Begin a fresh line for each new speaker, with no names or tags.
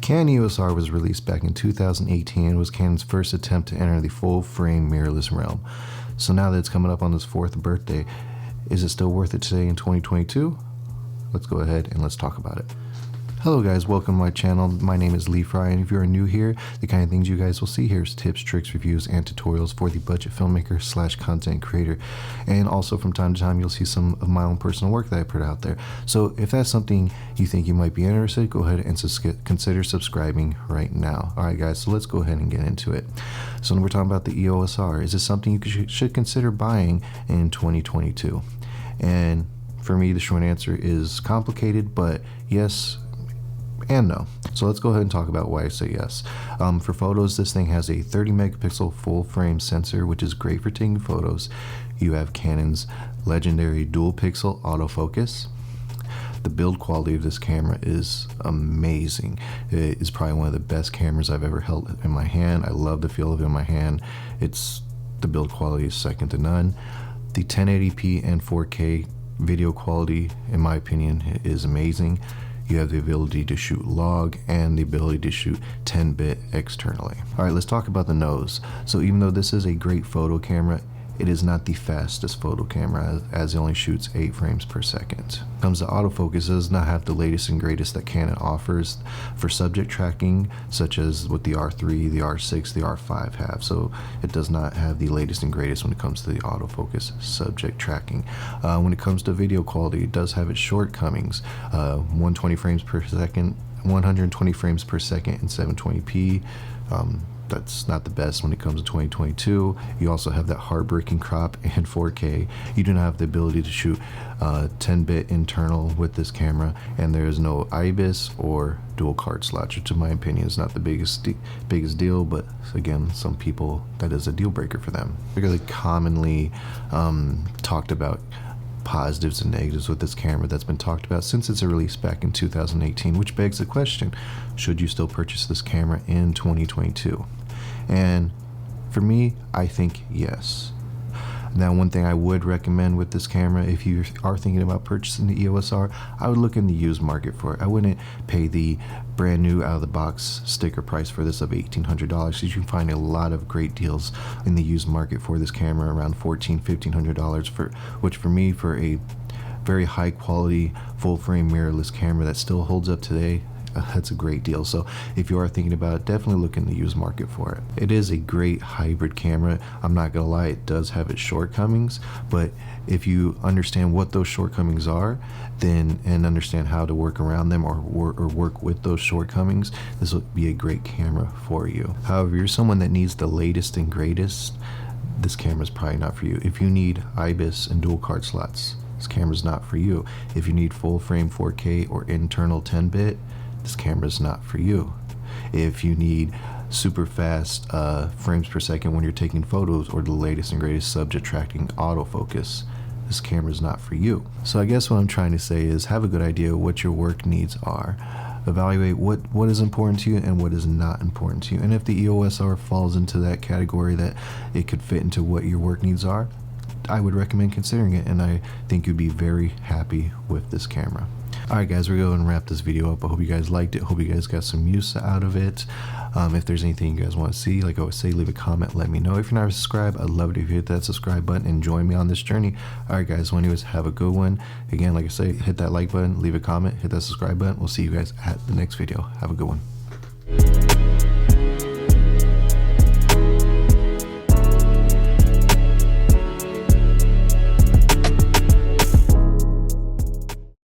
Canon EOS R was released back in 2018 and was Canon's first attempt to enter the full-frame mirrorless realm. So now that it's coming up on its 4th birthday, is it still worth it today in 2022? Let's go ahead and let's talk about it. Hello guys, welcome to my channel. My name is Lee Fry, and if you're new here, the kind of things you guys will see here is tips, tricks, reviews, and tutorials for the budget filmmaker / content creator. And also from time to time, you'll see some of my own personal work that I put out there. So if that's something you think you might be interested, go ahead and consider subscribing right now. All right guys, so let's go ahead and get into it. So we're talking about the EOS R. Is this something you should consider buying in 2022? And for me, the short answer is complicated, but yes and no. So let's go ahead and talk about why I say yes. For photos, this thing has a 30 megapixel full frame sensor, which is great for taking photos. You have Canon's legendary dual pixel autofocus. The build quality of this camera is amazing. It is probably one of the best cameras I've ever held in my hand. I love the feel of it in my hand. The build quality is second to none. The 1080p and 4K video quality, in my opinion, is amazing. You have the ability to shoot log and the ability to shoot 10-bit externally. All right, let's talk about the nose. So even though this is a great photo camera, it is not the fastest photo camera, as it only shoots 8 frames per second. When it comes to autofocus, it does not have the latest and greatest that Canon offers for subject tracking, such as what the R3, the R6, the R5 have. So it does not have the latest and greatest when it comes to the autofocus subject tracking. When it comes to video quality, it does have its shortcomings. 120 frames per second, 120 frames per second, and 720p. That's not the best when it comes to 2022. You also have that heartbreaking crop and 4K. You do not have the ability to shoot 10-bit internal with this camera, and there is no Ibis or dual card slots, which in my opinion is not the biggest deal, but again, some people, that is a deal breaker for them. Really commonly talked about positives and negatives with this camera that's been talked about since its release back in 2018, which begs the question, should you still purchase this camera in 2022? And for me, I think yes. Now, one thing I would recommend with this camera, if you are thinking about purchasing the EOS R, I would look in the used market for it. I wouldn't pay the brand new out of the box sticker price for this of $1,800, because you can find a lot of great deals in the used market for this camera, around $1,400, $1,500, which for me, for a very high quality full frame mirrorless camera that still holds up today, that's a great deal. So if you are thinking about it, definitely look in the used market for it. It is a great hybrid camera. I'm not gonna lie, it does have its shortcomings, but if you understand what those shortcomings are, then and understand how to work around them or work with those shortcomings, this will be a great camera for you. However, you're someone that needs the latest and greatest, this camera is probably not for you. If you need Ibis and dual card slots, this camera's not for you. If you need full frame 4K or internal 10-bit, this camera is not for you. If you need super fast frames per second when you're taking photos or the latest and greatest subject tracking autofocus, this camera is not for you. So I guess what I'm trying to say is have a good idea of what your work needs are. Evaluate what is important to you and what is not important to you. And if the EOS R falls into that category that it could fit into what your work needs are, I would recommend considering it, and I think you'd be very happy with this camera. Alright guys, we're going to wrap this video up. I hope you guys liked it. Hope you guys got some use out of it. If there's anything you guys want to see, like I always say, leave a comment, let me know. If you're not subscribed, I'd love it if you hit that subscribe button and join me on this journey. Alright guys, well anyways, have a good one. Again, like I say, hit that like button, leave a comment, hit that subscribe button. We'll see you guys at the next video. Have a good one.